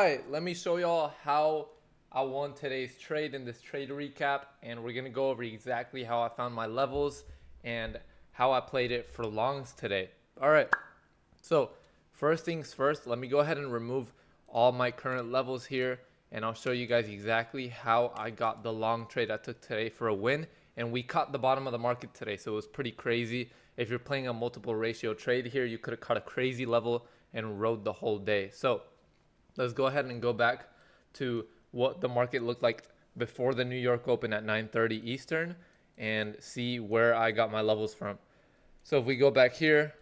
right, let me show y'all how I won today's trade in this trade recap, and we're gonna go over exactly how I found my levels and how I played it for longs today. All right, so first things first, let me go ahead and remove all my current levels here, and I'll show you guys exactly how I got the long trade I took today for a win. And we caught the bottom of the market today, so it was pretty crazy. If you're playing a multiple ratio trade here, you could have caught a crazy level and rode the whole day. So let's go ahead and go back to what the market looked like before the New York Open at 9:30 Eastern and see where I got my levels from. So if we go back here,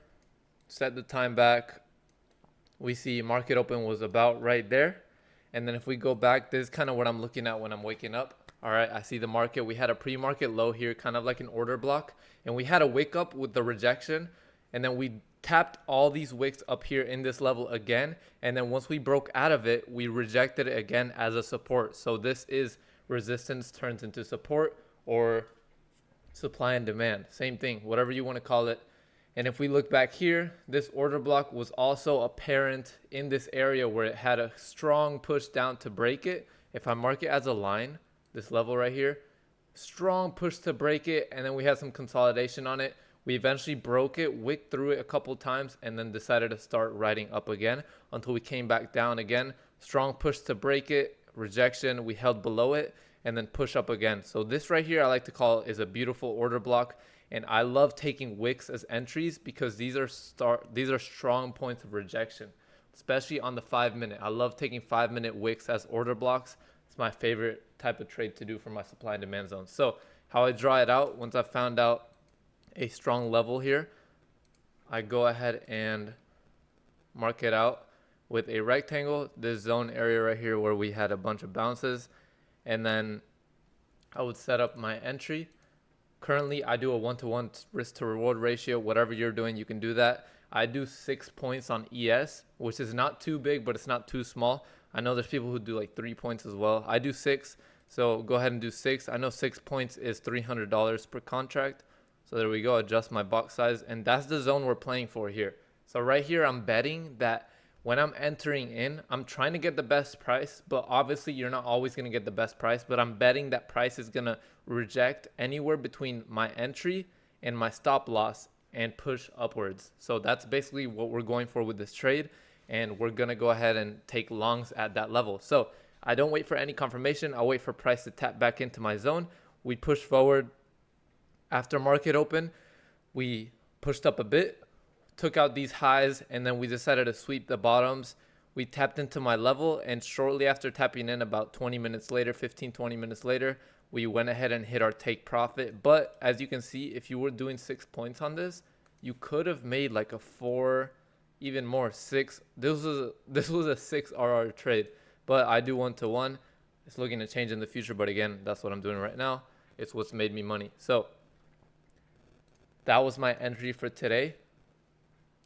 set the time back, we see market open was about right there. And then if we go back, this is kind of what I'm looking at when I'm waking up. All right, I see the market. We had a pre-market low here, kind of like an order block. And we had a wake up with the rejection. And then we tapped all these wicks up here in this level again. And then once we broke out of it, we rejected it again as a support. So this is resistance turns into support, or supply and demand. Same thing, whatever you want to call it. And if we look back here, this order block was also apparent in this area where it had a strong push down to break it. If I mark it as a line, this level right here, strong push to break it, and then we had some consolidation on it. We eventually broke it, wicked through it a couple times, and then decided to start riding up again until we came back down again. Strong push to break it, rejection, we held below it, and then push up again. So this right here I like to call is a beautiful order block. And I love taking wicks as entries because these are strong points of rejection, especially on the 5-minute. I love taking 5-minute wicks as order blocks. It's my favorite type of trade to do for my supply and demand zone. So how I draw it out, once I found out a strong level here, I go ahead and mark it out with a rectangle, this zone area right here where we had a bunch of bounces. And then I would set up my entry. Currently, I do a 1-to-1 risk to reward ratio. Whatever you're doing, you can do that. I do 6 points on ES, which is not too big, but it's not too small. I know there's people who do like 3 points as well. I do 6, so go ahead and do 6. I know 6 points is $300 per contract. So there we go, adjust my box size. And that's the zone we're playing for here. So right here, I'm betting that when I'm entering in, I'm trying to get the best price, but obviously you're not always going to get the best price, but I'm betting that price is going to reject anywhere between my entry and my stop loss and push upwards. So that's basically what we're going for with this trade, and we're going to go ahead and take longs at that level. So I don't wait for any confirmation. I'll wait for price to tap back into my zone. We push forward after market open. We pushed up a bit, took out these highs, and then we decided to sweep the bottoms. We tapped into my level, and shortly after tapping in, about 20 minutes later, 15-20 minutes later, we went ahead and hit our take profit. But as you can see, if you were doing 6 points on this, you could have made like a 4, even more, 6. This was a 6 RR trade, but I do 1-to-1. It's looking to change in the future, but again, that's what I'm doing right now. It's what's made me money. So that was my entry for today.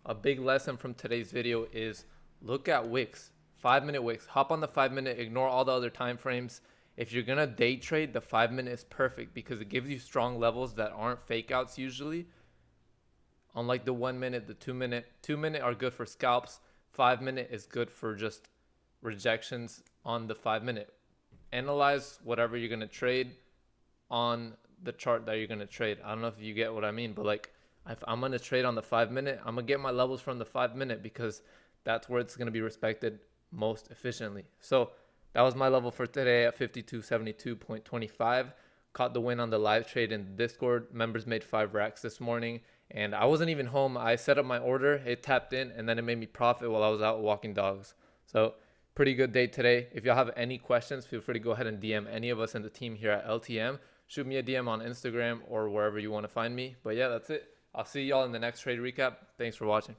A big lesson from today's video is look at wicks, 5-minute wicks. Hop on the 5-minute, ignore all the other time frames. If you're gonna day trade, the 5-minute is perfect because it gives you strong levels that aren't fake outs usually. Unlike the 1-minute, the 2-minute. 2-minute are good for scalps. 5-minute is good for just rejections on the 5-minute. Analyze whatever you're gonna trade on the chart that you're gonna trade. I don't know if you get what I mean, but like, if I'm going to trade on the 5-minute, I'm going to get my levels from the 5-minute because that's where it's going to be respected most efficiently. So that was my level for today at 5272.25. Caught the win on the live trade in Discord. Members made 5 racks this morning, and I wasn't even home. I set up my order, it tapped in, and then it made me profit while I was out walking dogs. So pretty good day today. If y'all have any questions, feel free to go ahead and DM any of us in the team here at LTM. Shoot me a DM on Instagram or wherever you want to find me. But yeah, that's it. I'll see y'all in the next trade recap. Thanks for watching.